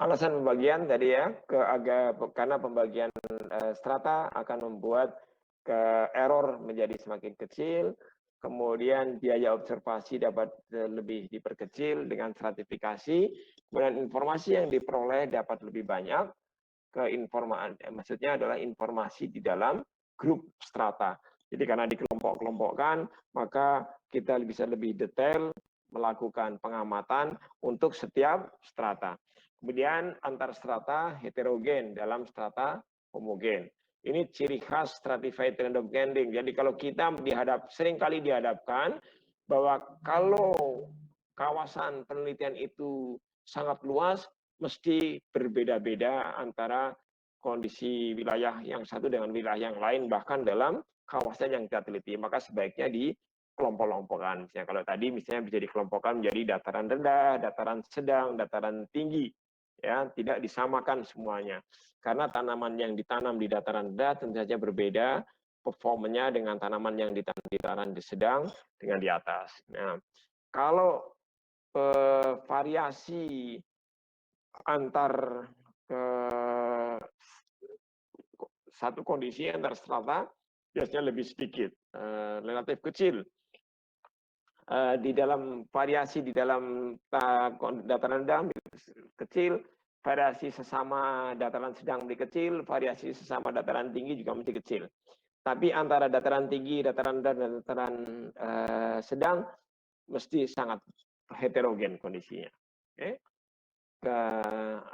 Alasan pembagian tadi ya, karena pembagian strata akan membuat error menjadi semakin kecil, kemudian biaya observasi dapat lebih diperkecil dengan stratifikasi, kemudian informasi yang diperoleh dapat lebih banyak, maksudnya adalah informasi di dalam grup strata. Jadi karena dikelompok-kelompokkan, maka kita bisa lebih detail melakukan pengamatan untuk setiap strata. Kemudian antar strata heterogen dalam strata homogen. Ini ciri khas stratified random blending. Jadi kalau kita seringkali dihadapkan bahwa kalau kawasan penelitian itu sangat luas, mesti berbeda-beda antara kondisi wilayah yang satu dengan wilayah yang lain, bahkan dalam kawasan yang kita teliti. Maka sebaiknya dikelompok-kelompokkan. Misalnya kalau tadi misalnya bisa dikelompokkan menjadi dataran rendah, dataran sedang, dataran tinggi. Ya, tidak disamakan semuanya. Karena tanaman yang ditanam di dataran rendah tentu saja berbeda performanya dengan tanaman yang ditanam di dataran sedang dengan di atas. Nah, kalau variasi antar satu kondisi antar strata biasanya lebih sedikit, relatif kecil. Di dalam variasi di dalam dataran rendah kecil, variasi sesama dataran sedang lebih kecil, variasi sesama dataran tinggi juga masih kecil. Tapi antara dataran tinggi, dataran rendah, dan dataran sedang mesti sangat heterogen kondisinya. Okay.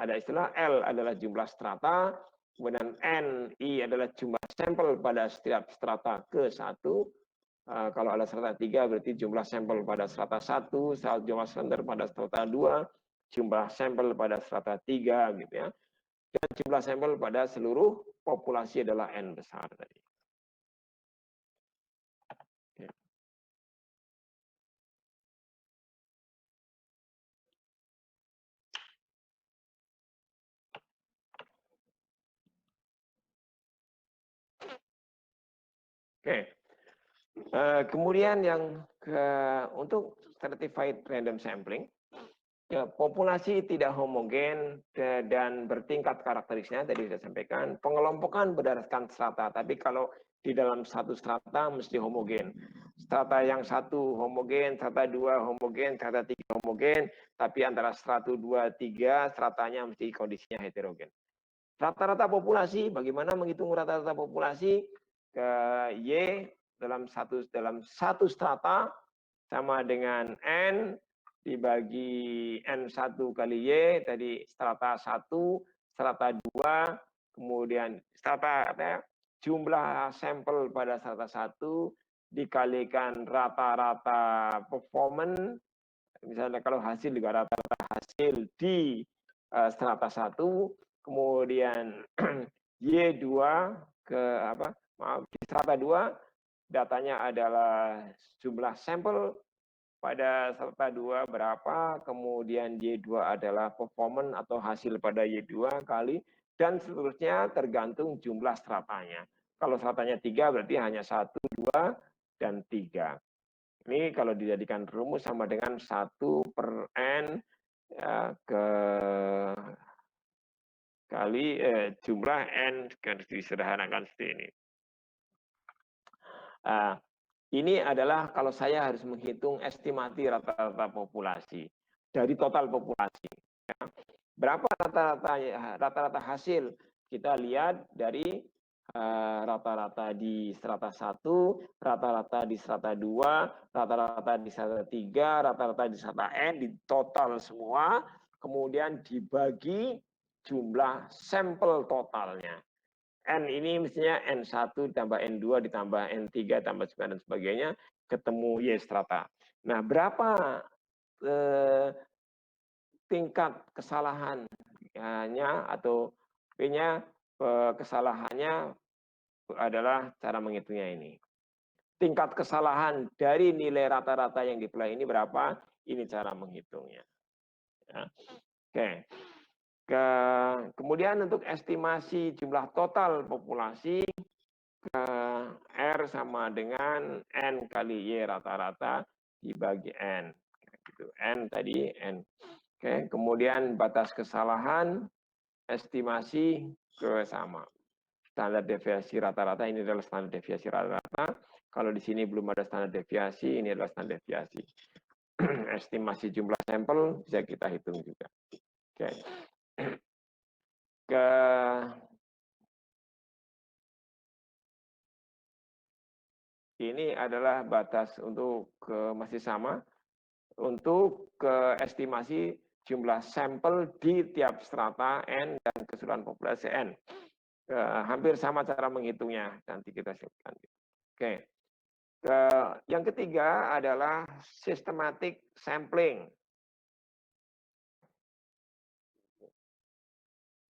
Ada istilah L adalah jumlah strata, kemudian NI adalah jumlah sampel pada setiap strata ke satu. Kalau ada strata 3 berarti jumlah sampel pada strata 1, jumlah sampel pada strata 2, jumlah sampel pada strata 3 gitu ya. Dan jumlah sampel pada seluruh populasi adalah N besar tadi. Oke. Kemudian yang untuk certified random sampling, ya, populasi tidak homogen dan bertingkat karakteristiknya tadi sudah sampaikan. Pengelompokan berdasarkan strata, tapi kalau di dalam satu strata mesti homogen. Strata yang satu homogen, strata 2 homogen, strata 3 homogen, tapi antara strata 2, 3 stratanya mesti kondisinya heterogen. Rata-rata populasi, bagaimana menghitung rata-rata populasi? Y dalam satu strata sama dengan N dibagi N1 kali Y, tadi strata 1, strata 2, kemudian strata jumlah sampel pada strata 1 dikalikan rata-rata performance, misalnya kalau hasil juga rata-rata hasil di strata 1, kemudian Y2 di strata 2 datanya adalah jumlah sampel pada strata 2 berapa, kemudian Y2 adalah performance atau hasil pada Y2 kali, dan seterusnya tergantung jumlah stratanya. Kalau stratanya 3 berarti hanya 1, 2, dan 3. Ini kalau dijadikan rumus sama dengan 1 per N ya, kali jumlah N, disederhanakan seperti ini. Ini adalah kalau saya harus menghitung estimasi rata-rata populasi dari total populasi. Ya. Berapa rata-rata hasil? Kita lihat dari rata-rata di strata 1, rata-rata di strata 2, rata-rata di strata 3, rata-rata di strata N, di total semua, kemudian dibagi jumlah sampel totalnya. N ini mestinya N1 tambah N2 ditambah N3 tambah 9 dan sebagainya, ketemu Y strata. Nah, berapa tingkat kesalahannya atau P-nya kesalahannya adalah cara menghitungnya ini. Tingkat kesalahan dari nilai rata-rata yang diperoleh ini berapa? Ini cara menghitungnya. Ya. Oke. Kemudian untuk estimasi jumlah total populasi, R sama dengan N kali Y rata-rata dibagi N. Gitu. N tadi N. Oke, kemudian batas kesalahan, estimasi ke sama. Standar deviasi rata-rata ini adalah standar deviasi rata-rata. Kalau di sini belum ada standar deviasi, ini adalah standar deviasi. Estimasi jumlah sampel bisa kita hitung juga. Oke. Ini adalah batas untuk masih sama untuk estimasi jumlah sampel di tiap strata N dan keseluruhan populasi N. Hampir sama cara menghitungnya, nanti kita sebutkan. Oke. Yang ketiga adalah systematic sampling.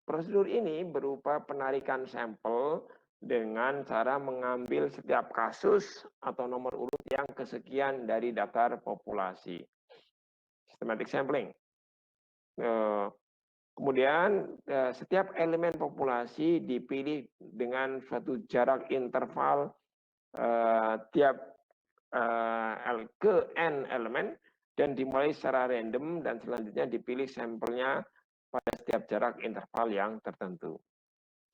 Prosedur ini berupa penarikan sampel dengan cara mengambil setiap kasus atau nomor urut yang kesekian dari daftar populasi. Systematic sampling. Kemudian setiap elemen populasi dipilih dengan suatu jarak interval tiap ke n elemen dan dimulai secara random dan selanjutnya dipilih sampelnya pada setiap jarak interval yang tertentu.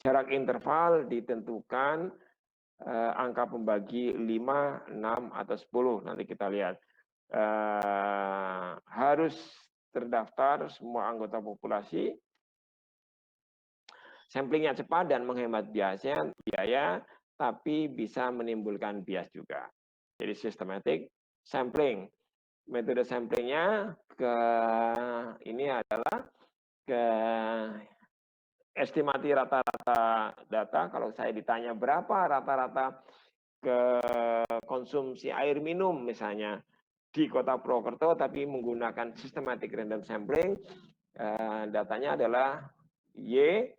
Jarak interval ditentukan angka pembagi 5, 6, atau 10. Nanti kita lihat. Harus terdaftar semua anggota populasi. Samplingnya cepat dan menghemat biaya, tapi bisa menimbulkan bias juga. Jadi systematic sampling. Metode samplingnya ini adalah estimasi rata-rata data. Kalau saya ditanya berapa rata-rata konsumsi air minum misalnya di Kota Purwokerto, tapi menggunakan systematic random sampling, datanya adalah Y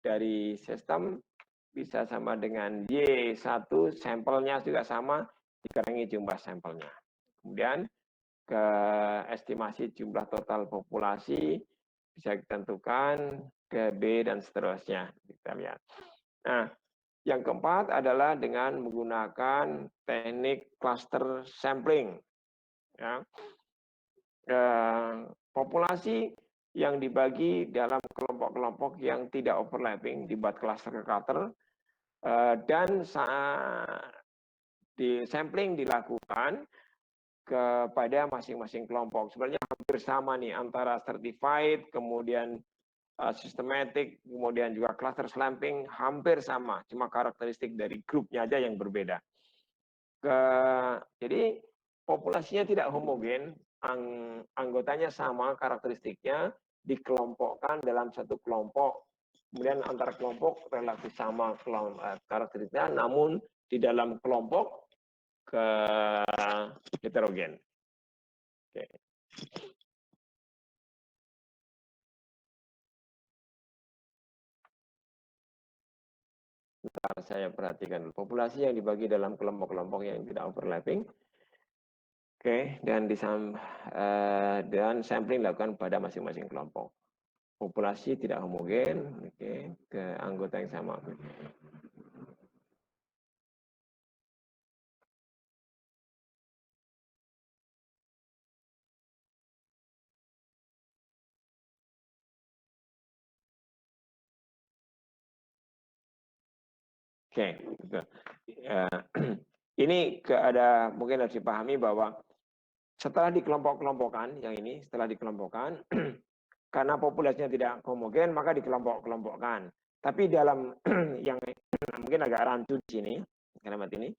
dari sistem bisa sama dengan Y1, sampelnya juga sama, dikurangi jumlah sampelnya. Kemudian ke estimasi jumlah total populasi bisa ditentukan ke B dan seterusnya. Kita lihat. Nah, yang keempat adalah dengan menggunakan teknik cluster sampling. Ya. Populasi yang dibagi dalam kelompok-kelompok yang tidak overlapping dibuat cluster dan di sampling dilakukan kepada masing-masing kelompok. Sebenarnya hampir sama nih antara certified, kemudian systematic, kemudian juga cluster sampling, hampir sama. Cuma karakteristik dari grupnya aja yang berbeda. Jadi populasinya tidak homogen, anggotanya sama karakteristiknya, dikelompokkan dalam satu kelompok. Kemudian antar kelompok relatif sama karakteristiknya, namun di dalam kelompok heterogen. Oke. Saya perhatikan populasi yang dibagi dalam kelompok-kelompok yang tidak overlapping. Oke, dan sampling dilakukan pada masing-masing kelompok. Populasi tidak homogen, oke, ke anggota yang sama. Oke, ini ada mungkin harus dipahami bahwa setelah dikelompok-kelompokkan, yang ini setelah dikelompokkan, karena populasinya tidak homogen, maka dikelompok-kelompokkan. Tapi dalam yang mungkin agak rancu di sini, kalimat ini,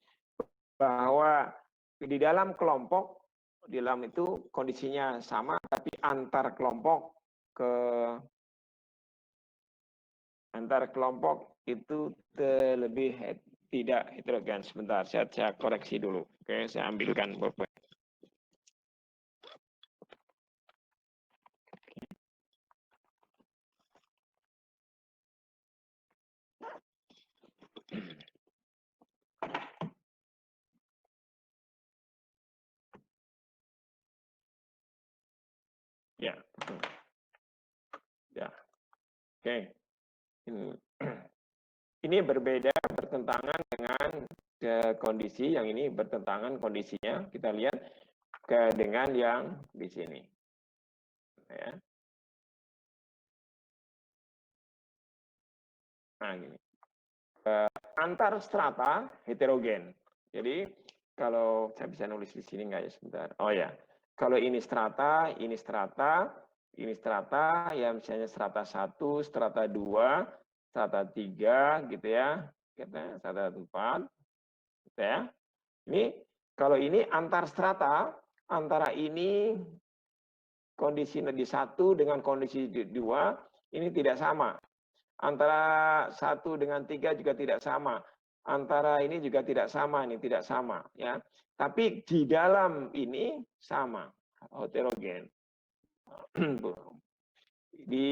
bahwa di dalam kelompok, di dalam itu kondisinya sama, tapi antar kelompok itu lebih tidak heterogen. Sebentar, saya koreksi dulu. Oke, saya ambilkan beberapa. Ya, ya, oke. Ini berbeda, bertentangan dengan kondisi yang ini bertentangan kondisinya. Kita lihat dengan yang di sini. Ya. Nah, gini. Antar strata heterogen. Jadi kalau saya bisa nulis di sini nggak ya sebentar. Oh ya, kalau ini strata, ini strata, ini strata, ya misalnya strata 1, strata 2, strata 3, gitu ya, strata 4, gitu ya. Ini kalau ini antar strata, antara ini kondisi di 1 dengan kondisi 2, ini tidak sama. Antara 1 dengan 3 juga tidak sama. Antara ini juga tidak sama, ini tidak sama, ya. Tapi di dalam ini sama, heterogen. Di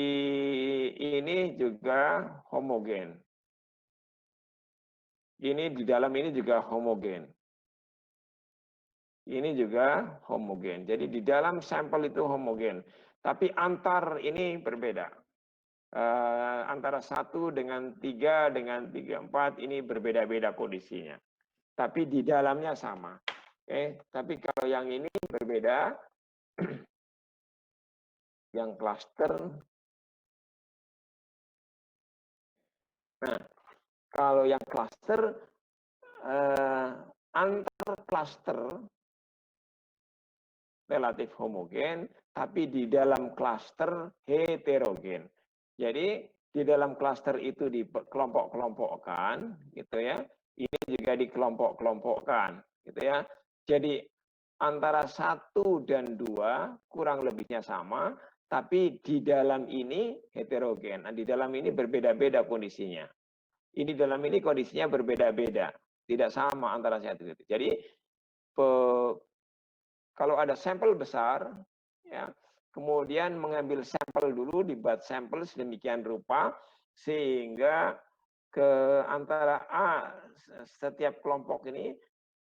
ini juga homogen. Ini di dalam ini juga homogen. Ini juga homogen. Jadi di dalam sampel itu homogen. Tapi antar ini berbeda. Antara 1 dengan 3 dengan 3, 4 ini berbeda-beda kondisinya. Tapi di dalamnya sama. Oke, tapi kalau yang ini berbeda. Yang klaster. Nah, kalau yang klaster antar klaster relatif homogen, tapi di dalam klaster heterogen. Jadi di dalam klaster itu dikelompok-kelompokkan, gitu ya. Ini juga dikelompok-kelompokkan, gitu ya. Jadi antara 1 dan 2 kurang lebihnya sama, tapi di dalam ini heterogen. Nah, di dalam ini berbeda-beda kondisinya. Ini dalam ini kondisinya berbeda-beda, tidak sama antara satu itu. Jadi kalau ada sampel besar, ya, kemudian mengambil sampel dulu, dibuat sampel sedemikian rupa sehingga ke antara setiap kelompok ini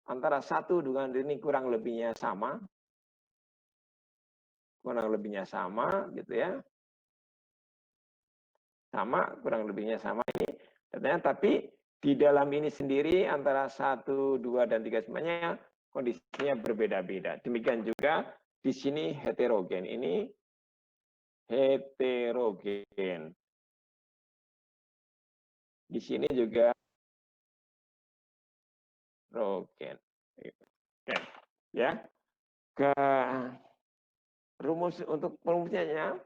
antara 1 dengan ini kurang lebihnya sama, gitu ya, kurang lebihnya sama ini, tapi di dalam ini sendiri antara 1, 2, dan 3 semuanya kondisinya berbeda-beda. Demikian juga di sini heterogen. Ini heterogen. Di sini juga heterogen. Oke. Ya. Ke untuk rumusnya,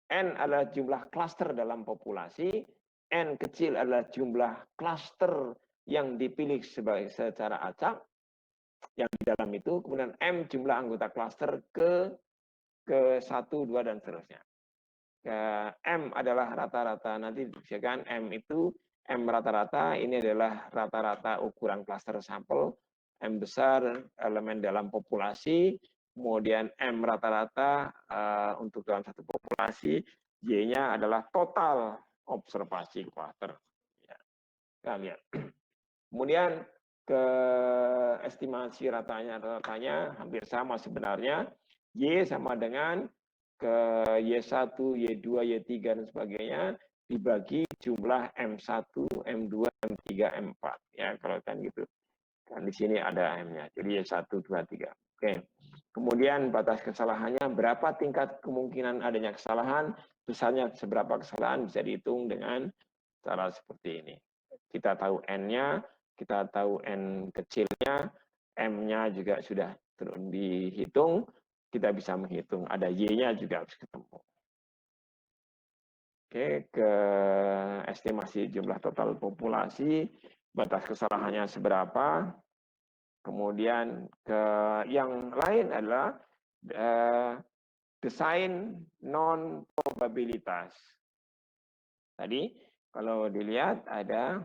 N adalah jumlah klaster dalam populasi, N kecil adalah jumlah klaster yang dipilih secara acak yang di dalam itu, kemudian M jumlah anggota klaster ke 1, 2, dan seterusnya. M adalah rata-rata, nanti dibuktikan M itu, M rata-rata ini adalah rata-rata ukuran klaster sampel, M besar elemen dalam populasi, kemudian M rata-rata untuk dalam satu populasi, Y-nya adalah total observasi klaster. Ya, kita lihat. Kemudian ke estimasi ratanya hampir sama sebenarnya. Y sama dengan ke Y1, Y2, Y3 dan sebagainya dibagi jumlah M1, M2, M3, M4 ya kalau kan gitu. Kan di sini ada M-nya. Jadi Y1, 2, 3. Oke. Kemudian batas kesalahannya berapa tingkat kemungkinan adanya kesalahan? Besarnya seberapa kesalahan bisa dihitung dengan cara seperti ini. Kita tahu N-nya, kita tahu N kecilnya, M-nya juga sudah dihitung, kita bisa menghitung. Ada Y-nya juga harus ketemu. Oke, ke estimasi jumlah total populasi, batas kesalahannya seberapa. Kemudian ke yang lain adalah desain non-probabilitas. Tadi kalau dilihat ada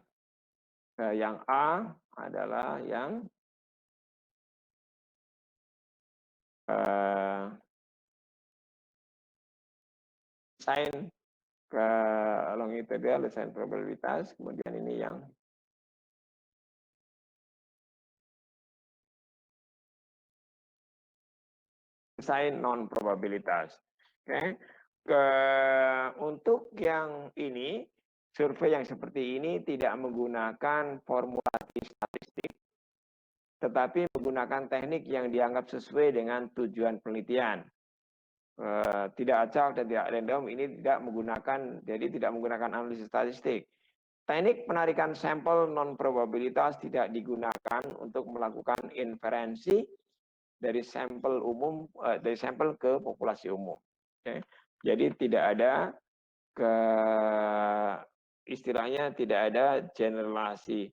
yang A adalah yang desain ke longitudinal, desain probabilitas, kemudian ini yang desain non probabilitas. Oke. Untuk yang ini survei yang seperti ini tidak menggunakan formula statistik, tetapi menggunakan teknik yang dianggap sesuai dengan tujuan penelitian. Tidak acak dan tidak random, ini tidak menggunakan, jadi tidak menggunakan analisis statistik. Teknik penarikan sampel non-probabilitas tidak digunakan untuk melakukan inferensi dari sampel umum, dari sampel ke populasi umum. Okay. Jadi tidak ada istilahnya tidak ada generalisasi,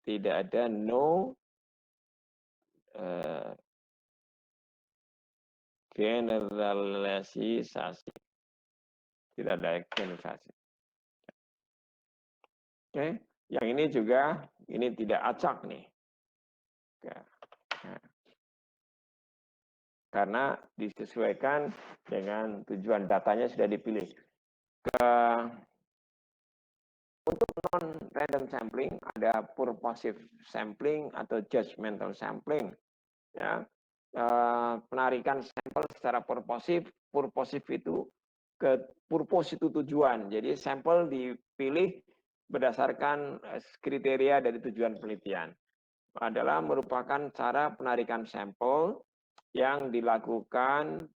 tidak ada generalisasi, tidak ada generalisasi. Oke, yang ini juga ini tidak acak nih. Karena disesuaikan dengan tujuan datanya sudah dipilih. Untuk non-random sampling ada purposive sampling atau judgmental sampling. Ya, penarikan sampel secara purposive itu purpose itu tujuan. Jadi sampel dipilih berdasarkan kriteria dari tujuan penelitian. Adalah merupakan cara penarikan sampel yang dilakukan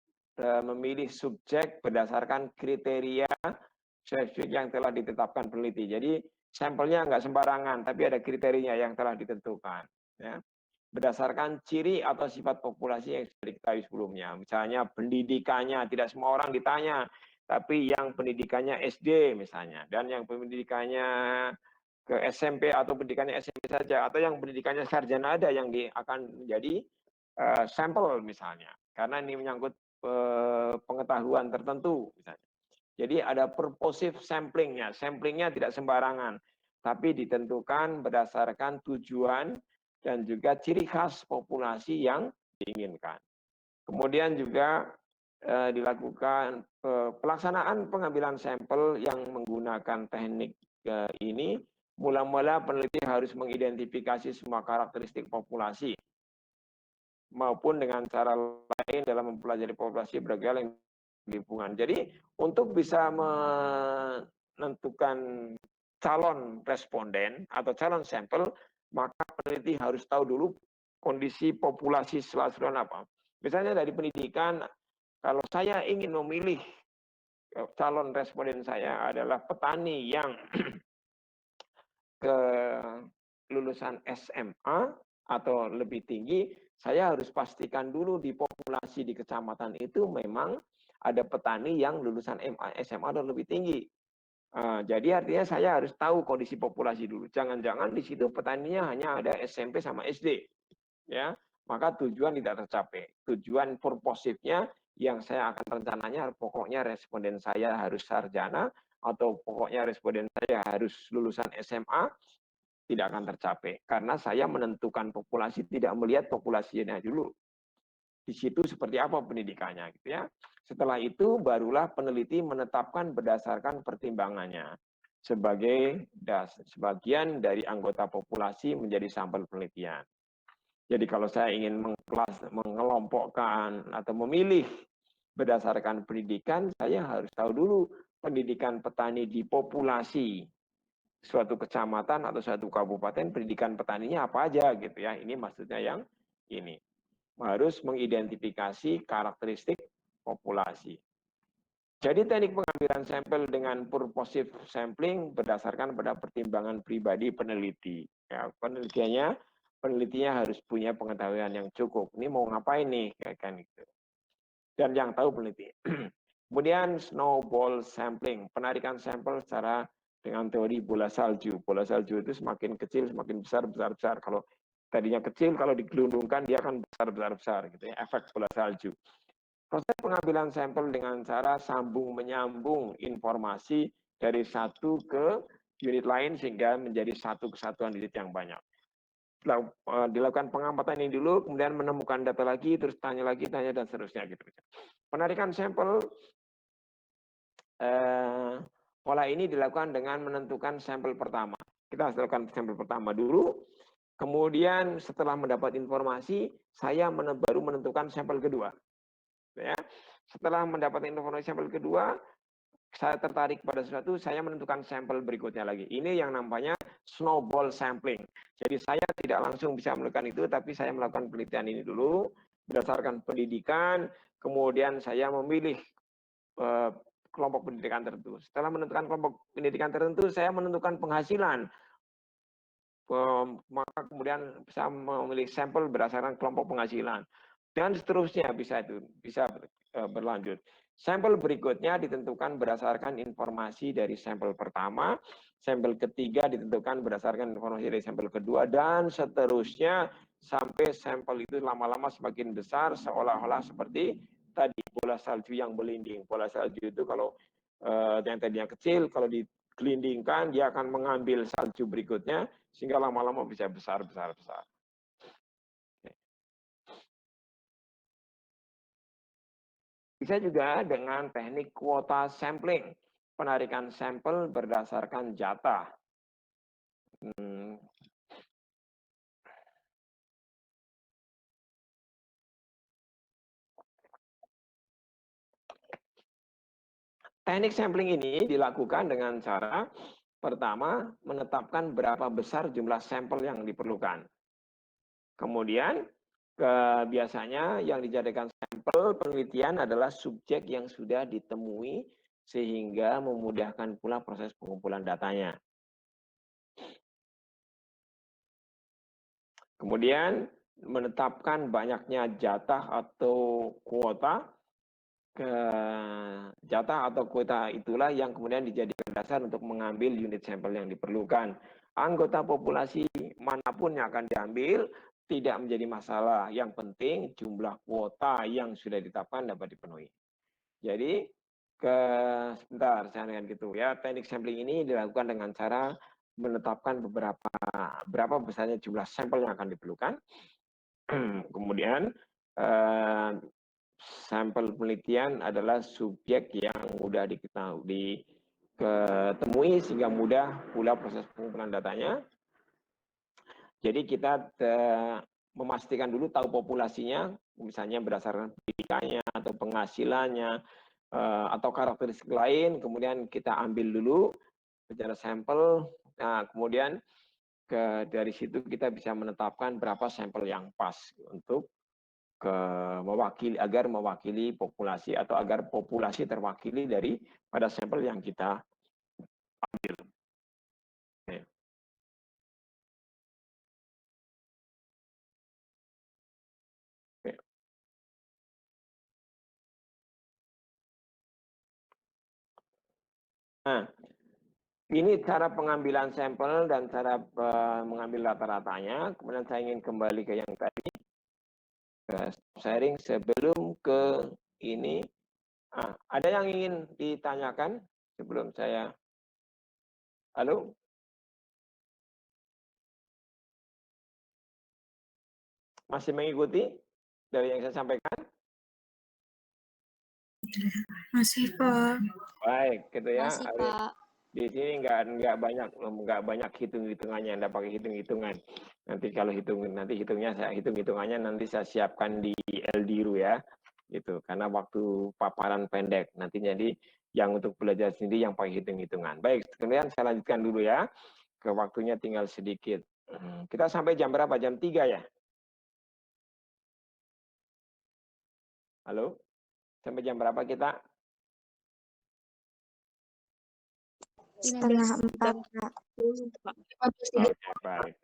memilih subjek berdasarkan kriteria spesifik yang telah ditetapkan peneliti. Jadi sampelnya nggak sembarangan, tapi ada kriterianya yang telah ditentukan. Ya. Berdasarkan ciri atau sifat populasi yang sudah diketahui sebelumnya. Misalnya pendidikannya, tidak semua orang ditanya, tapi yang pendidikannya SD misalnya, dan yang pendidikannya ke SMP atau pendidikannya SMP saja, atau yang pendidikannya sarjana ada yang akan menjadi sampel misalnya, karena ini menyangkut pengetahuan tertentu misalnya. Jadi ada purposive samplingnya, samplingnya tidak sembarangan, tapi ditentukan berdasarkan tujuan dan juga ciri khas populasi yang diinginkan. Kemudian juga dilakukan pelaksanaan pengambilan sampel yang menggunakan teknik ini. Mula-mula peneliti harus mengidentifikasi semua karakteristik populasi maupun dengan cara lain dalam mempelajari populasi beragam lingkungan. Jadi untuk bisa menentukan calon responden atau calon sampel, maka peneliti harus tahu dulu kondisi populasi keseluruhan apa. Misalnya dari pendidikan, kalau saya ingin memilih calon responden saya adalah petani yang ke lulusan SMA atau lebih tinggi, saya harus pastikan dulu di populasi di kecamatan itu memang ada petani yang lulusan SMA atau lebih tinggi. Jadi artinya saya harus tahu kondisi populasi dulu. Jangan-jangan di situ petaninya hanya ada SMP sama SD, ya, maka tujuan tidak tercapai. Tujuan purposifnya yang saya akan rencananya pokoknya responden saya harus sarjana atau pokoknya responden saya harus lulusan SMA, tidak akan tercapai karena saya menentukan populasi tidak melihat populasinya dulu. Di situ seperti apa pendidikannya gitu ya. Setelah itu barulah peneliti menetapkan berdasarkan pertimbangannya sebagai sebagian dari anggota populasi menjadi sampel penelitian. Jadi kalau saya ingin mengelompokkan atau memilih berdasarkan pendidikan, saya harus tahu dulu pendidikan petani di populasi suatu kecamatan atau suatu kabupaten, pendidikan petaninya apa aja gitu ya. Ini maksudnya yang ini. Harus mengidentifikasi karakteristik populasi. Jadi teknik pengambilan sampel dengan purposive sampling berdasarkan pada pertimbangan pribadi peneliti. Ya, penelitinya harus punya pengetahuan yang cukup. Ini mau ngapain nih, kan gitu. Dan yang tahu peneliti. Kemudian snowball sampling, penarikan sampel secara dengan teori bola salju. Bola salju itu semakin kecil, semakin besar, besar. Kalau tadinya kecil, kalau digelundungkan dia akan besar. Gitu ya, efek bola salju. Proses pengambilan sampel dengan cara sambung menyambung informasi dari satu ke unit lain sehingga menjadi satu kesatuan unit yang banyak. Dilakukan pengamatan ini dulu, kemudian menemukan data lagi, terus tanya lagi, tanya dan seterusnya gitu. Penarikan sampel pola ini dilakukan dengan menentukan sampel pertama. Kita harus lakukan sampel pertama dulu, kemudian setelah mendapat informasi, saya baru menentukan sampel kedua. Ya. Setelah mendapat informasi sampel kedua, saya tertarik pada sesuatu, saya menentukan sampel berikutnya lagi. Ini yang namanya snowball sampling. Jadi saya tidak langsung bisa melakukan itu, tapi saya melakukan penelitian ini dulu, berdasarkan pendidikan, kemudian saya memilih kelompok pendidikan tertentu. Setelah menentukan kelompok pendidikan tertentu, saya menentukan penghasilan. Maka kemudian bisa memilih sampel berdasarkan kelompok penghasilan. Dan seterusnya bisa berlanjut. Sampel berikutnya ditentukan berdasarkan informasi dari sampel pertama, sampel ketiga ditentukan berdasarkan informasi dari sampel kedua, dan seterusnya sampai sampel itu lama-lama semakin besar, seolah-olah seperti tadi bola salju yang melinding. Bola salju itu kalau yang tadinya kecil, kalau digelindingkan dia akan mengambil salju berikutnya, sehingga lama-lama bisa besar. Bisa juga dengan teknik kuota sampling, penarikan sampel berdasarkan jatah. Teknik sampling ini dilakukan dengan cara pertama menetapkan berapa besar jumlah sampel yang diperlukan. Kemudian biasanya yang dijadikan sampel penelitian adalah subjek yang sudah ditemui sehingga memudahkan pula proses pengumpulan datanya. Kemudian menetapkan banyaknya jatah atau kuota. Jatah atau kuota itulah yang kemudian dijadikan dasar untuk mengambil unit sampel yang diperlukan. Anggota populasi manapun yang akan diambil tidak menjadi masalah. Yang penting jumlah kuota yang sudah ditetapkan dapat dipenuhi. Jadi sebentar saya dengan gitu ya. Teknik sampling ini dilakukan dengan cara menetapkan berapa besarnya jumlah sampel yang akan diperlukan. Kemudian sampel penelitian adalah subjek yang mudah diketemui sehingga mudah pula proses pengumpulan datanya. Jadi kita memastikan dulu tahu populasinya, misalnya berdasarkan pendidikannya atau penghasilannya atau karakteristik lain, kemudian kita ambil dulu secara sampel. Nah, kemudian dari situ kita bisa menetapkan berapa sampel yang pas untuk agar mewakili populasi atau agar populasi terwakili dari pada sampel yang kita ambil. Nah, ini cara pengambilan sampel dan cara mengambil rata-ratanya. Kemudian saya ingin kembali ke yang tadi, sharing sebelum ke ini. Ada yang ingin ditanyakan sebelum saya? Halo? Masih mengikuti dari yang saya sampaikan? Masih, Pak. Baik, gitu ya. Masih, Pak. Di sini nggak banyak hitung-hitungannya, nggak pakai hitung-hitungan. Nanti kalau saya hitung hitungannya nanti saya siapkan di LDRU ya, gitu. Karena waktu paparan pendek. Nanti jadi yang untuk belajar sendiri yang pakai hitung-hitungan. Baik, kemudian saya lanjutkan dulu ya. Ke waktunya tinggal sedikit. Kita sampai jam berapa? Jam 3 ya? Halo? Sampai jam berapa kita? 3:30, Pak. Oke, baik.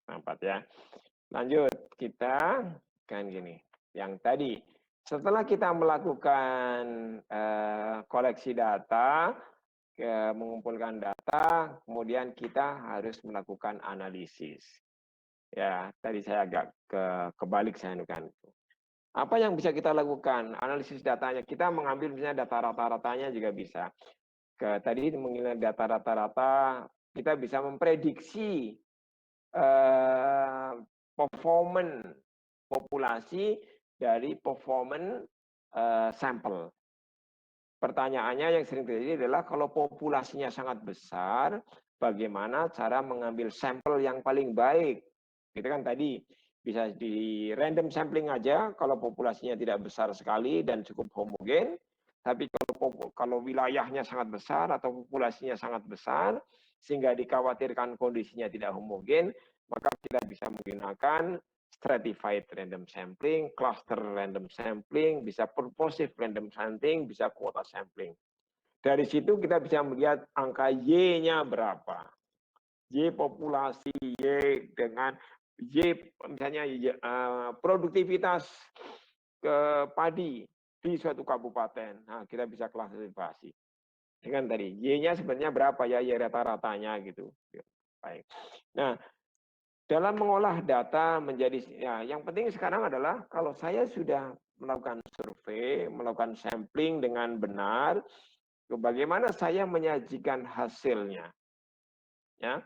4 ya. Lanjut, kita kan gini. Yang tadi, setelah kita melakukan koleksi data, mengumpulkan data, kemudian kita harus melakukan analisis. Ya, tadi saya agak kebalik saya anukan. Apa yang bisa kita lakukan? Analisis datanya. Kita mengambil misalnya data rata-ratanya juga bisa. Tadi mengenai data rata-rata, kita bisa memprediksi performance populasi dari performance sampel. Pertanyaannya yang sering terjadi adalah kalau populasinya sangat besar, bagaimana cara mengambil sampel yang paling baik? Itu kan tadi bisa di random sampling aja kalau populasinya tidak besar sekali dan cukup homogen. Tapi kalau wilayahnya sangat besar atau populasinya sangat besar sehingga dikhawatirkan kondisinya tidak homogen, maka kita bisa menggunakan stratified random sampling, cluster random sampling, bisa purposive random sampling, bisa quota sampling. Dari situ kita bisa melihat angka Y-nya berapa. Y populasi Y dengan Y misalnya produktivitas ke padi di suatu kabupaten. Nah, kita bisa klasifikasi. Ini kan tadi Y-nya sebenarnya berapa ya, Y rata-ratanya gitu. Baik. Nah, dalam mengolah data menjadi yang penting sekarang adalah kalau saya sudah melakukan survei, melakukan sampling dengan benar, bagaimana saya menyajikan hasilnya. Ya,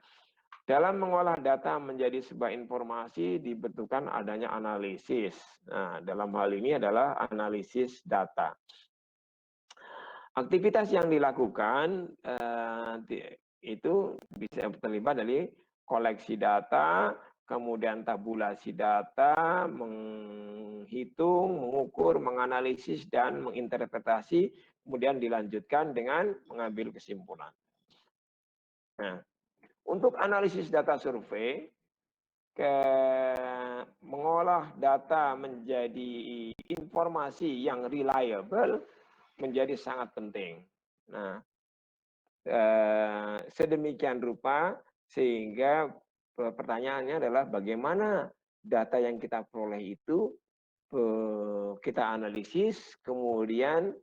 dalam mengolah data menjadi sebuah informasi dibutuhkan adanya analisis. Nah, dalam hal ini adalah analisis data. Aktivitas yang dilakukan itu bisa terlibat dari koleksi data, kemudian tabulasi data, menghitung, mengukur, menganalisis, dan menginterpretasi, kemudian dilanjutkan dengan mengambil kesimpulan. Nah, untuk analisis data survei, mengolah data menjadi informasi yang reliable menjadi sangat penting. Nah, sedemikian rupa sehingga pertanyaannya adalah bagaimana data yang kita peroleh itu kita analisis, kemudian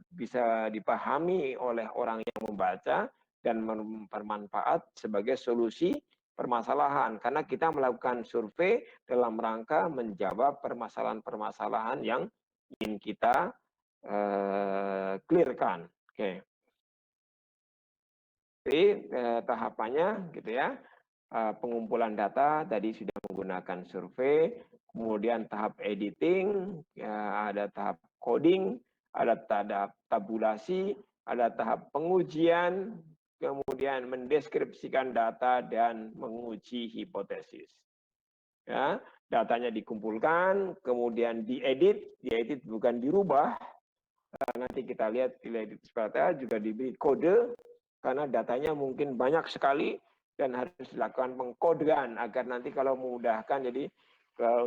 bisa dipahami oleh orang yang membaca dan bermanfaat sebagai solusi permasalahan. Karena kita melakukan survei dalam rangka menjawab permasalahan-permasalahan yang ingin kita clearkan. Oke. Jadi tahapannya gitu ya. Pengumpulan data tadi sudah menggunakan survei, kemudian tahap editing, ya, ada tahap coding, ada tahap tabulasi, ada tahap pengujian, kemudian mendeskripsikan data dan menguji hipotesis. Ya, datanya dikumpulkan, kemudian diedit bukan dirubah. Nanti kita lihat di edit seperti juga diberi kode karena datanya mungkin banyak sekali dan harus dilakukan pengkodean agar nanti kalau memudahkan jadi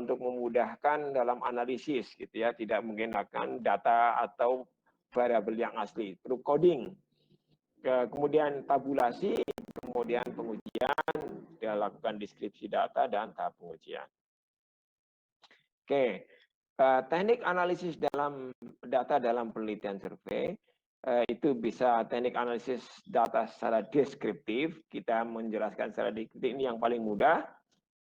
untuk memudahkan dalam analisis gitu ya, tidak menggunakan data atau variabel yang asli, perlu coding. Kemudian tabulasi, kemudian pengujian, dilakukan deskripsi data dan tahap pengujian. Oke, teknik analisis dalam data dalam penelitian survei itu bisa teknik analisis data secara deskriptif, kita menjelaskan secara deskriptif ini yang paling mudah,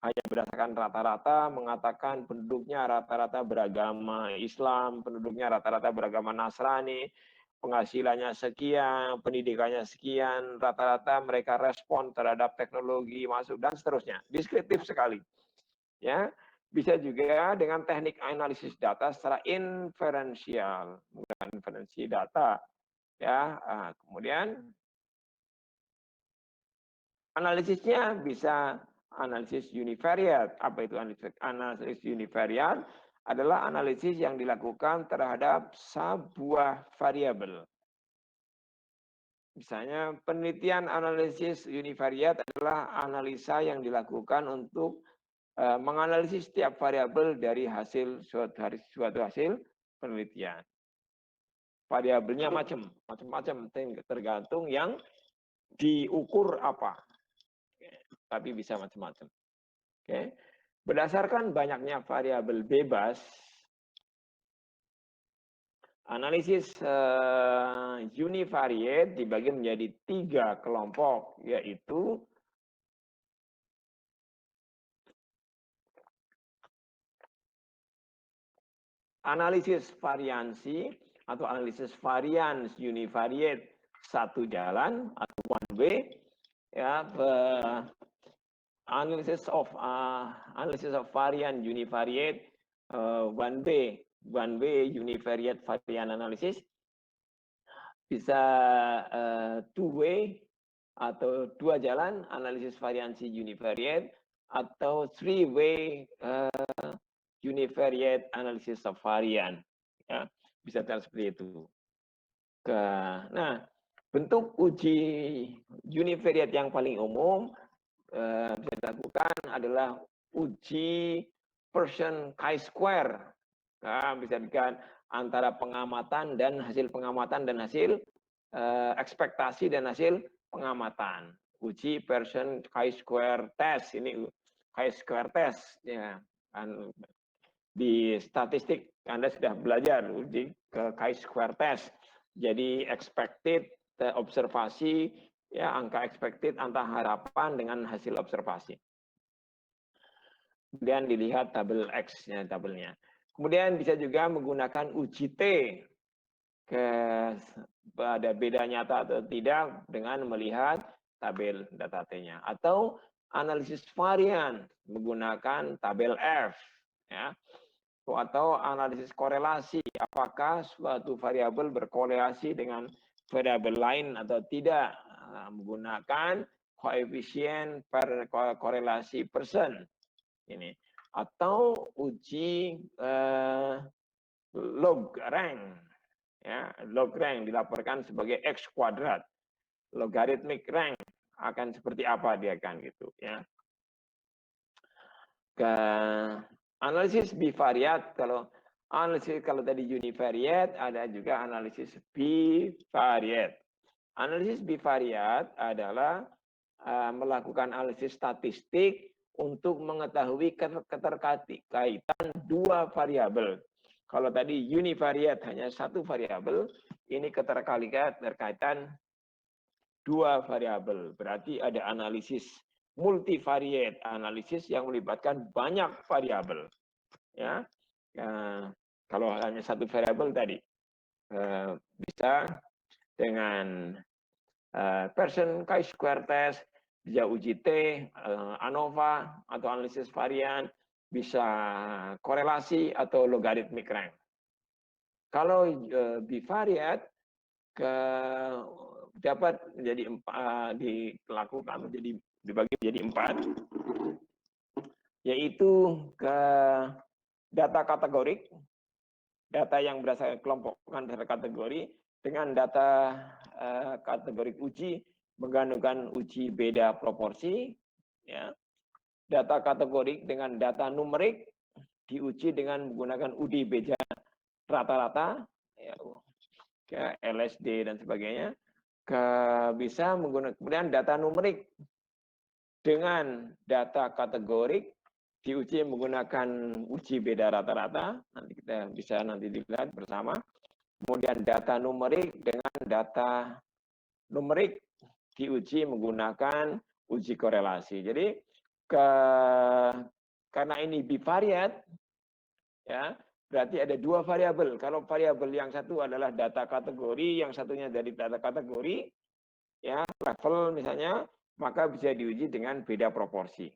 hanya berdasarkan rata-rata, mengatakan penduduknya rata-rata beragama Islam, penduduknya rata-rata beragama Nasrani, penghasilannya sekian, pendidikannya sekian, rata-rata mereka respon terhadap teknologi masuk dan seterusnya. Deskriptif sekali. Ya, bisa juga dengan teknik analisis data secara inferensial, menggunakan inferensi data. Ya, kemudian analisisnya bisa analisis univariate. Apa itu analisis univariate? Adalah analisis yang dilakukan terhadap sebuah variabel. Misalnya penelitian analisis univariate adalah analisa yang dilakukan untuk menganalisis setiap variabel dari hasil suatu hasil penelitian. Variabelnya macam-macam tergantung yang diukur apa. Tapi bisa macam-macam. Oke. Berdasarkan banyaknya variabel bebas, analisis univariate dibagi menjadi 3 kelompok, yaitu analisis variansi atau analisis varians univariate satu jalan atau one way, ya, analysis of variant univariate one way univariate variant analysis bisa two way atau 2 jalan analisis variansi univariate atau three way univariate analysis of variant, ya, bisa seperti itu. Nah, bentuk uji univariate yang paling umum bisa dilakukan adalah uji Pearson chi-square. Bisa dikatakan antara pengamatan dan hasil pengamatan dan hasil ekspektasi dan hasil pengamatan. Uji version chi-square test, ini chi-square test ya. Di statistik Anda sudah belajar uji chi-square test. Jadi expected observasi ya, angka expected antara harapan dengan hasil observasi. Kemudian dilihat tabel X-nya, tabelnya. Kemudian bisa juga menggunakan uji T ke ada beda nyata atau tidak dengan melihat tabel data T-nya, atau analisis varian menggunakan tabel F ya, atau analisis korelasi apakah suatu variabel berkorelasi dengan variabel lain atau tidak menggunakan koefisien per korelasi persen ini, atau uji log rank ya, log rank dilaporkan sebagai X kuadrat, logarithmic rank akan seperti apa dia kan gitu ya. Ke analisis bivariat, kalau tadi univariate, ada juga analisis bivariat. Analisis bivariat adalah melakukan analisis statistik untuk mengetahui keterkaitan dua variabel. Kalau tadi univariate hanya satu variabel, ini keterkaitan dua variabel. Berarti ada analisis multivariate, analisis yang melibatkan banyak variabel. Ya, kalau hanya satu variabel tadi bisa dengan Pearson chi-square test, bisa uji T, ANOVA atau analisis varian, bisa korelasi atau logarithmic rank. Kalau bivariate dapat menjadi dilakukan menjadi dibagi menjadi 4, yaitu ke data kategorik, data yang berdasarkan kelompokkan data kategori dengan data kategorik uji menggandungkan uji beda proporsi, ya. Data kategorik dengan data numerik diuji dengan menggunakan UD beda rata-rata, ya, LSD dan sebagainya. Bisa menggunakan kemudian data numerik dengan data kategorik diuji menggunakan uji beda rata-rata. Nanti kita bisa dilihat bersama. Kemudian data numerik dengan data numerik diuji menggunakan uji korelasi. Jadi karena ini bivariat, ya, berarti ada dua variabel. Kalau variabel yang satu adalah data kategori, yang satunya dari data kategori, ya, level misalnya, maka bisa diuji dengan beda proporsi.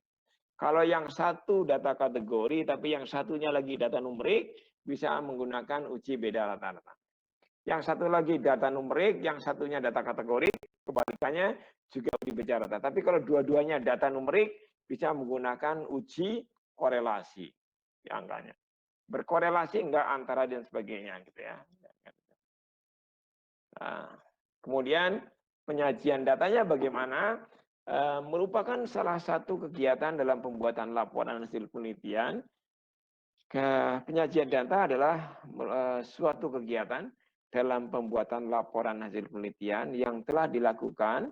Kalau yang satu data kategori, tapi yang satunya lagi data numerik, bisa menggunakan uji beda rata-rata. Yang satu lagi data numerik, yang satunya data kategori, kebalikannya juga uji beda rata. Tapi kalau dua-duanya data numerik, bisa menggunakan uji korelasi angkanya. Berkorelasi enggak antara dan sebagainya gitu ya. Nah, kemudian penyajian datanya bagaimana? Merupakan salah satu kegiatan dalam pembuatan laporan hasil penelitian. Penyajian data adalah suatu kegiatan dalam pembuatan laporan hasil penelitian yang telah dilakukan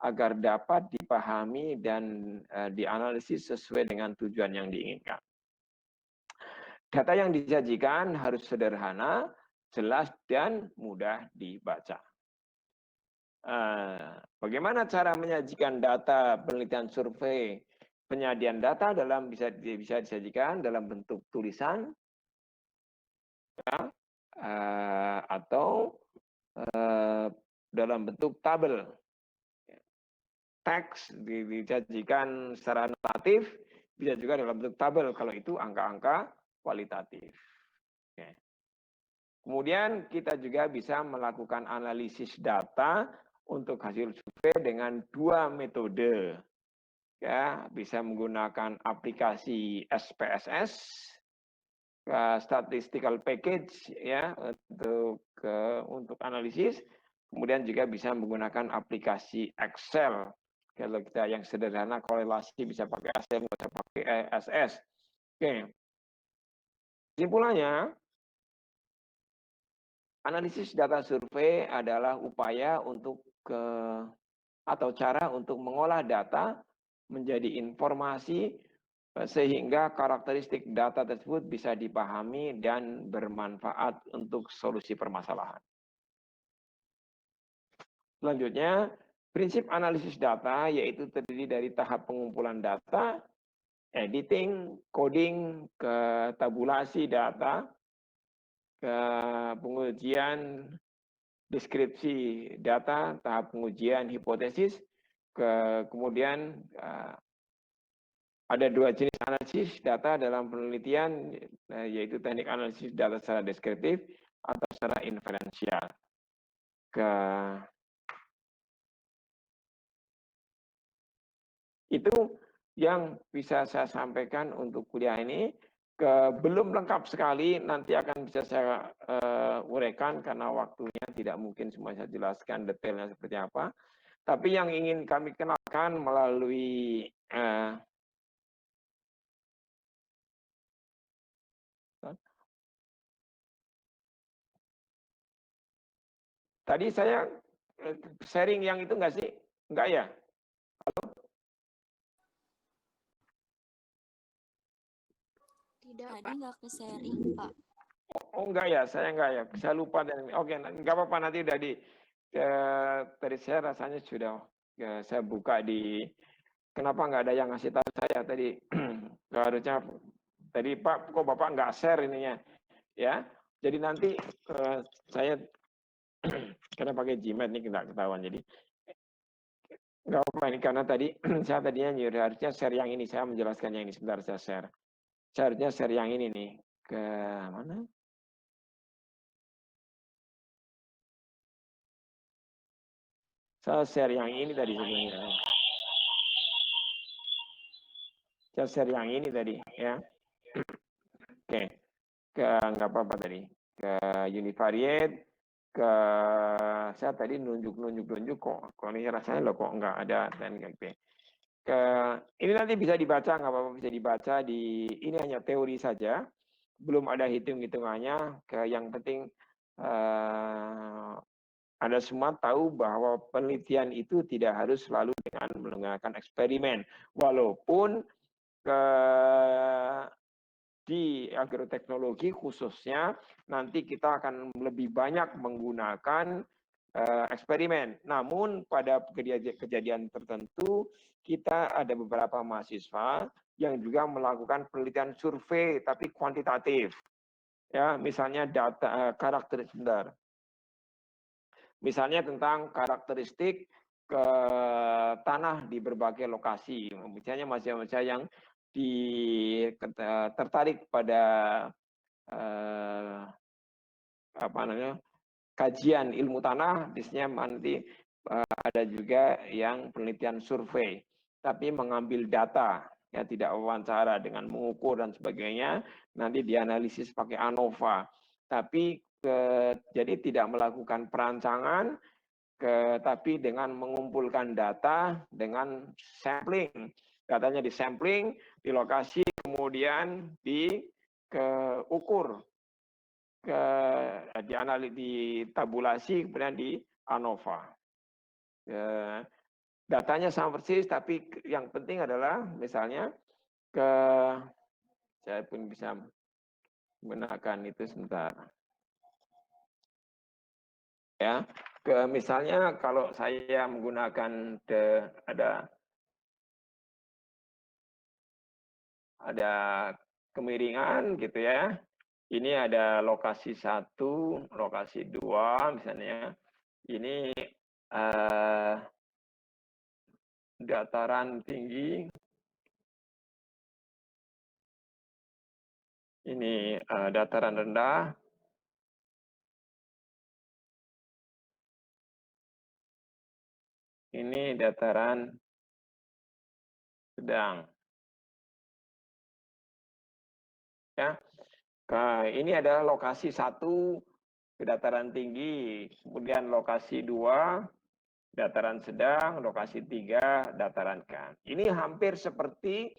agar dapat dipahami dan dianalisis sesuai dengan tujuan yang diinginkan. Data yang disajikan harus sederhana, jelas, dan mudah dibaca. Bagaimana cara menyajikan data penelitian survei? Penyajian data bisa disajikan dalam bentuk tulisan, ya, atau dalam bentuk tabel. Teks disajikan secara notatif, bisa juga dalam bentuk tabel kalau itu angka-angka kualitatif. Oke. Kemudian kita juga bisa melakukan analisis data untuk hasil survei dengan dua metode. Ya, bisa menggunakan aplikasi SPSS, statistical package, ya, untuk analisis. Kemudian juga bisa menggunakan aplikasi Excel. Kalau kita yang sederhana korelasi bisa pakai Excel, bisa pakai SS. Oke. Kesimpulannya, analisis data survei adalah upaya untuk atau cara untuk mengolah data menjadi informasi sehingga karakteristik data tersebut bisa dipahami dan bermanfaat untuk solusi permasalahan. Selanjutnya, prinsip analisis data yaitu terdiri dari tahap pengumpulan data, editing, coding, ke tabulasi data, ke pengujian deskripsi data, tahap pengujian hipotesis, kemudian ada dua jenis analisis data dalam penelitian, yaitu teknik analisis data secara deskriptif atau secara inferensial. Itu yang bisa saya sampaikan untuk kuliah ini. Belum lengkap sekali, nanti akan bisa saya uraikan karena waktunya tidak mungkin semua saya jelaskan detailnya seperti apa. Tapi yang ingin kami kenalkan melalui tadi saya sharing yang itu enggak sih? Enggak ya? Tidak, tadi nggak ke sharing, Pak. Oh enggak ya, saya enggak ya. Saya lupa dan oke, enggak apa-apa, nanti udah tadi saya rasanya sudah saya buka di kenapa enggak ada yang ngasih tahu saya tadi. Harusnya tadi Pak, kok Bapak enggak share ininya ya. Jadi nanti saya karena pakai Gmail ini enggak ketahuan, jadi enggak apa-apa ini karena tadi saya tadinya nyuruh harusnya share yang ini, saya menjelaskan yang ini sebentar saya share. Saya harusnya share yang ini nih ke mana? Saya share yang ini tadi sebenarnya. Saya share yang ini tadi ya. Oke, nggak apa-apa tadi. Ke univariate, ke saya tadi nunjuk kok. Kok ini rasanya loh kok nggak ada dan ke ini nanti bisa dibaca, nggak apa-apa, bisa dibaca di ini hanya teori saja, belum ada hitung-hitungannya. Yang penting Anda semua tahu bahwa penelitian itu tidak harus selalu dengan menggunakan eksperimen, walaupun di agroteknologi khususnya nanti kita akan lebih banyak menggunakan eksperimen. Namun pada kejadian tertentu kita ada beberapa mahasiswa yang juga melakukan penelitian survei tapi kuantitatif. Ya, misalnya data karakteristik sebentar. Misalnya tentang karakteristik ke tanah di berbagai lokasi. Misalnya mahasiswa yang tertarik pada apa namanya kajian ilmu tanah, biasanya nanti ada juga yang penelitian survei, tapi mengambil data, ya tidak wawancara dengan mengukur dan sebagainya, nanti dianalisis pakai ANOVA, tapi jadi tidak melakukan perancangan, tapi dengan mengumpulkan data dengan sampling, datanya di sampling di lokasi, kemudian diukur, di tabulasi, kemudian di ANOVA. Datanya sama persis, tapi yang penting adalah misalnya saya pun bisa menggunakan itu sebentar. Ya, misalnya kalau saya menggunakan ada kemiringan gitu ya. Ini ada lokasi 1, lokasi 2 misalnya. Ini dataran tinggi. Ini dataran rendah. Ini dataran sedang. Ya. Ini adalah lokasi 1 dataran tinggi, kemudian lokasi 2 dataran sedang, lokasi 3 dataran rendah. Ini hampir seperti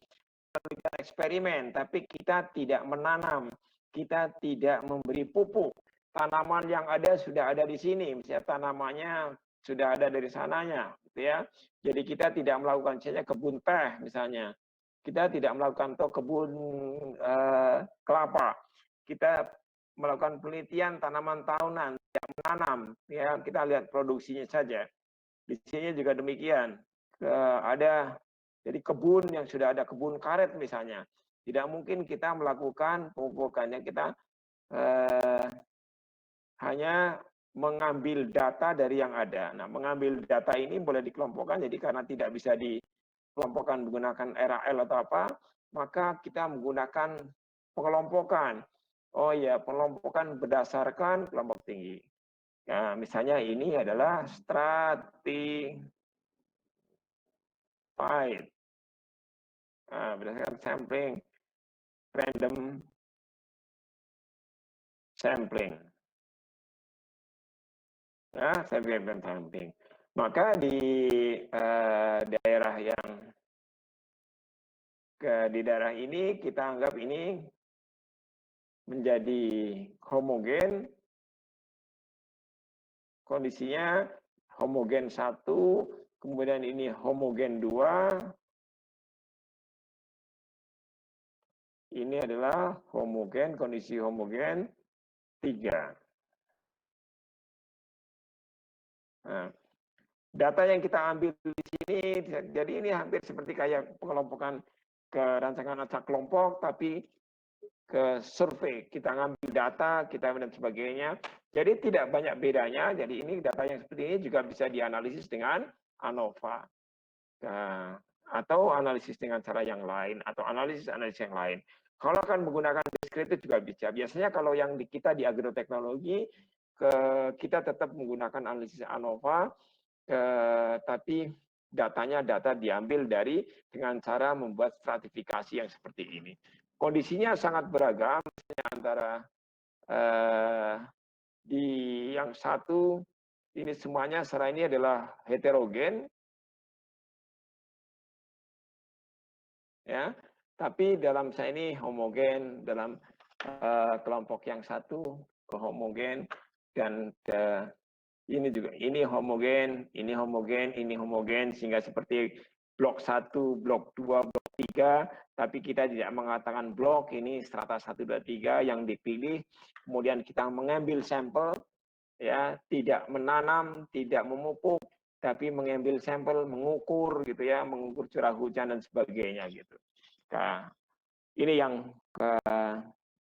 penelitian eksperimen, tapi kita tidak menanam, kita tidak memberi pupuk, tanaman yang ada sudah ada di sini, misalnya tanamannya sudah ada dari sananya, gitu ya. Jadi kita tidak melakukan misalnya kebun teh misalnya, kita tidak melakukan kebun kelapa, kita melakukan penelitian tanaman tahunan, tidak menanam, ya kita lihat produksinya saja. Di sini juga demikian, ada jadi kebun yang sudah ada kebun karet misalnya, tidak mungkin kita melakukan pemupukannya, kita hanya mengambil data dari yang ada. Nah, mengambil data ini boleh dikelompokkan, jadi karena tidak bisa dikelompokkan menggunakan RAL atau apa, maka kita menggunakan pengelompokan. Oh ya, pengelompokan berdasarkan kelompok tinggi. Nah, misalnya ini adalah stratified. Nah, berdasarkan sampling, random sampling. Ya, sampling. Maka di daerah yang di daerah ini kita anggap ini menjadi homogen, kondisinya homogen 1, kemudian ini homogen 2, ini adalah homogen, kondisi homogen 3. Nah, data yang kita ambil di sini, jadi ini hampir seperti kayak pengelompokan ke rancangan acak kelompok, tapi ke survei. Kita ngambil data, kita dan sebagainya. Jadi tidak banyak bedanya. Jadi ini data yang seperti ini juga bisa dianalisis dengan ANOVA. Nah, atau analisis dengan cara yang lain, atau analisis yang lain. Kalau akan menggunakan deskriptif juga bisa. Biasanya kalau yang kita di agroteknologi, kita tetap menggunakan analisis ANOVA, tapi datanya data diambil dari dengan cara membuat stratifikasi yang seperti ini. Kondisinya sangat beragam, antara di yang satu ini semuanya secara ini adalah heterogen, ya, tapi dalam saya ini homogen, dalam kelompok yang satu homogen, dan ini juga ini homogen, ini homogen, ini homogen, sehingga seperti blok 1, blok 2, blok 3, tapi kita tidak mengatakan blok, ini strata 1, 2, 3 yang dipilih, kemudian kita mengambil sampel, ya, tidak menanam, tidak memupuk, tapi mengambil sampel, mengukur gitu ya, mengukur curah hujan dan sebagainya gitu. Nah, ini yang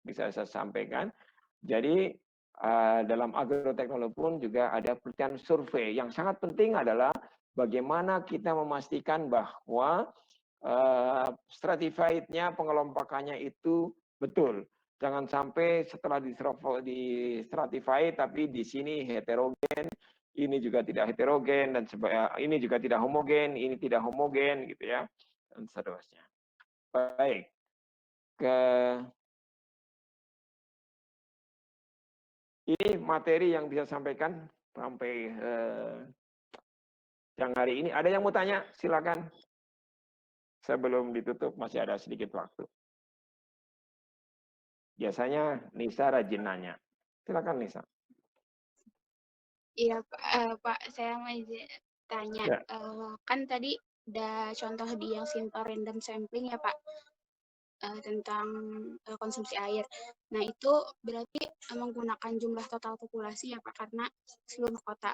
bisa saya sampaikan. Jadi dalam agroteknologi pun juga ada penelitian survei. Yang sangat penting adalah bagaimana kita memastikan bahwa stratified-nya, pengelompokannya itu betul. Jangan sampai setelah di stratified tapi di sini heterogen, ini juga tidak heterogen, dan ini juga tidak homogen, ini tidak homogen gitu ya, dan seterusnya. Baik. Ini materi yang bisa sampaikan sampai yang hari ini. Ada yang mau tanya? Silakan. Sebelum ditutup masih ada sedikit waktu. Biasanya Nisa rajin nanya. Silakan Nisa. Iya, Pak, saya mau izin tanya. Ya. Kan tadi ada contoh di yang simple random sampling ya, Pak, tentang konsumsi air. Nah, itu berarti menggunakan jumlah total populasi ya, Pak, karena seluruh kota.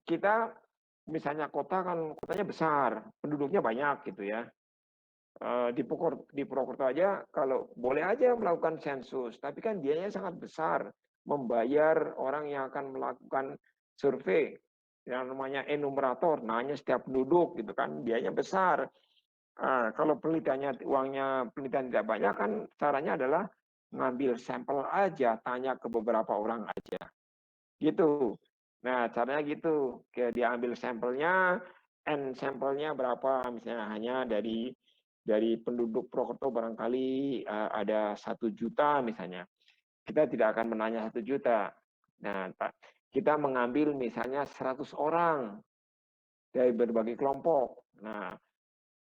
Kita misalnya kota kan kotanya besar, penduduknya banyak gitu ya. Di Purwokerto aja kalau boleh aja melakukan sensus, tapi kan biayanya sangat besar, membayar orang yang akan melakukan survei yang namanya enumerator, nanya setiap penduduk gitu kan, biayanya besar. Kalau uangnya penelitian tidak banyak kan, caranya adalah ngambil sampel aja, tanya ke beberapa orang aja, gitu. Nah caranya gitu, diambil sampelnya, sampelnya berapa, misalnya hanya dari penduduk Purwokerto barangkali ada 1 juta misalnya. Kita tidak akan menanya 1 juta. Nah, kita mengambil misalnya 100 orang dari berbagai kelompok. Nah,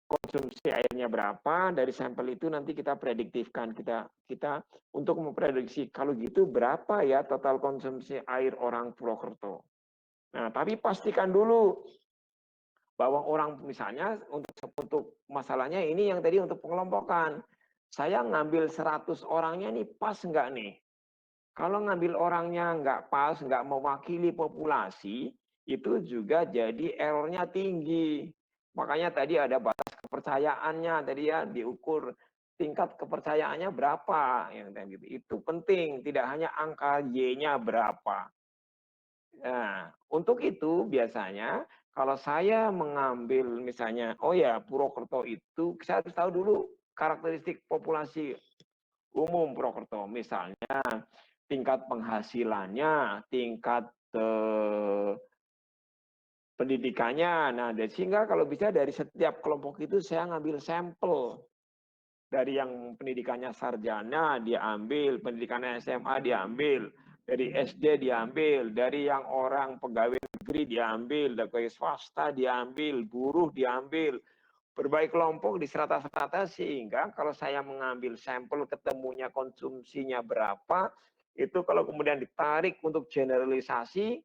konsumsi airnya berapa, dari sampel itu nanti kita prediktifkan, kita untuk memprediksi kalau gitu berapa ya total konsumsi air orang Purwokerto. Nah, tapi pastikan dulu bahwa orang misalnya untuk masalahnya ini yang tadi untuk pengelompokan. Saya ngambil 100 orangnya nih pas nggak nih? Kalau ngambil orangnya nggak pas, nggak mewakili populasi, itu juga jadi errornya tinggi. Makanya tadi ada batas kepercayaannya, tadi ya diukur tingkat kepercayaannya berapa, yang gitu. Itu penting, tidak hanya angka Y-nya berapa. Nah, untuk itu biasanya kalau saya mengambil misalnya, oh ya Purwokerto itu, saya harus tahu dulu karakteristik populasi umum Purwokerto. Misalnya tingkat penghasilannya, tingkat pendidikannya. Nah, sehingga kalau bisa dari setiap kelompok itu saya ngambil sampel. Dari yang pendidikannya sarjana diambil, pendidikannya SMA diambil, dari SD diambil, dari yang orang pegawai negeri diambil, dari swasta diambil, buruh diambil, berbagai kelompok di strata-strata sehingga kalau saya mengambil sampel ketemunya konsumsinya berapa, itu kalau kemudian ditarik untuk generalisasi,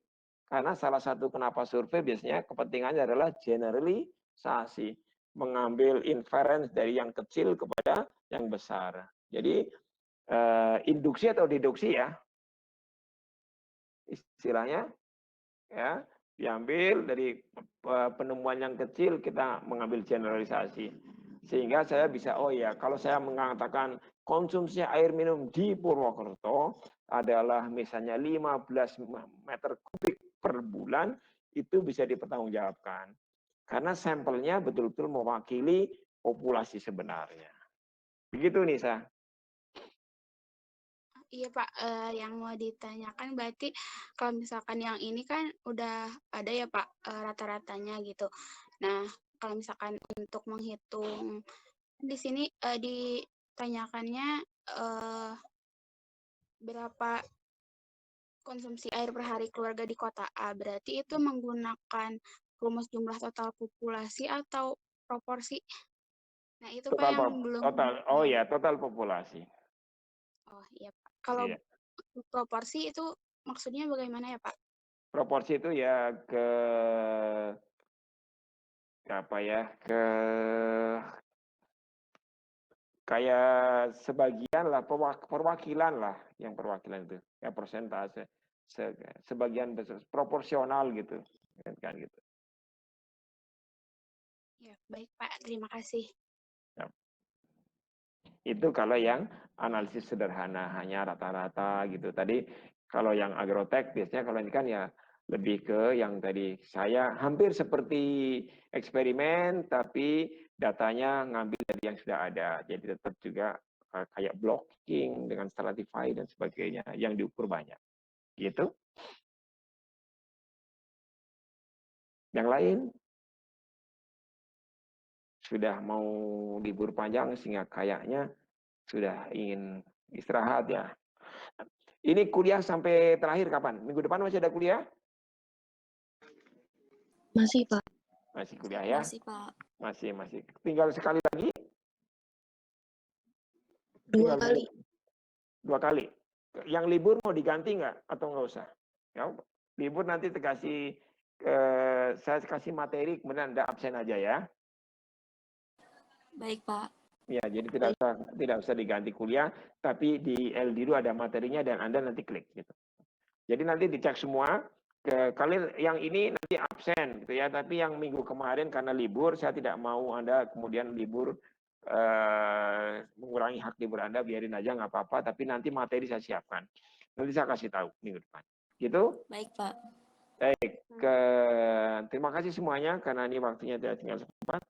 karena salah satu kenapa survei biasanya kepentingannya adalah generalisasi, mengambil inference dari yang kecil kepada yang besar. Jadi induksi atau deduksi ya, istilahnya ya, diambil dari penemuan yang kecil kita mengambil generalisasi sehingga saya bisa oh ya kalau saya mengatakan konsumsi air minum di Purwokerto adalah misalnya 15 meter kubik per bulan itu bisa dipertanggungjawabkan karena sampelnya betul-betul mewakili populasi sebenarnya. Begitu Nisa. Iya Pak, yang mau ditanyakan berarti kalau misalkan yang ini kan udah ada ya Pak rata-ratanya gitu. Nah, kalau misalkan untuk menghitung di sini ditanyakannya berapa konsumsi air per hari keluarga di kota A, berarti itu menggunakan rumus jumlah total populasi atau proporsi? Nah, itu Pak Total yang belum. oh ya total populasi. Oh iya Pak. Kalau Iya. proporsi itu maksudnya bagaimana ya Pak? Proporsi itu ya ke apa ya kayak sebagian lah perwakilan lah yang perwakilan itu ya persentase sebagian besar proporsional gitu kan gitu. Ya, baik Pak. Terima kasih. Ya. Itu kalau yang analisis sederhana hanya rata-rata gitu. Tadi kalau yang agrotek biasanya kalau ini kan ya lebih ke yang tadi saya hampir seperti eksperimen tapi datanya ngambil dari yang sudah ada. Jadi tetap juga kayak blocking dengan stratify dan sebagainya yang diukur banyak. Gitu. Yang lain sudah mau libur panjang sehingga kayaknya sudah ingin istirahat ya. Ini kuliah sampai terakhir kapan? Minggu depan masih ada kuliah? Masih, Pak. Masih kuliah ya? Masih, Pak. Masih. Tinggal sekali lagi? Dua kali. 2 kali. Yang libur mau diganti nggak? Atau nggak usah? Ya, libur nanti saya kasih materi, kemudian Anda absen aja ya. Baik, Pak. Ya, jadi tidak usah diganti kuliah, tapi di LD2 ada materinya dan Anda nanti klik gitu. Jadi nanti dicek semua. Kalian yang ini nanti absen gitu ya, tapi yang minggu kemarin karena libur saya tidak mau Anda kemudian libur mengurangi hak libur Anda, biarin aja nggak apa-apa, tapi nanti materi saya siapkan. Nanti saya kasih tahu minggu depan. Gitu? Baik, Pak. Baik. Terima kasih semuanya karena ini waktunya tidak tinggal sempat.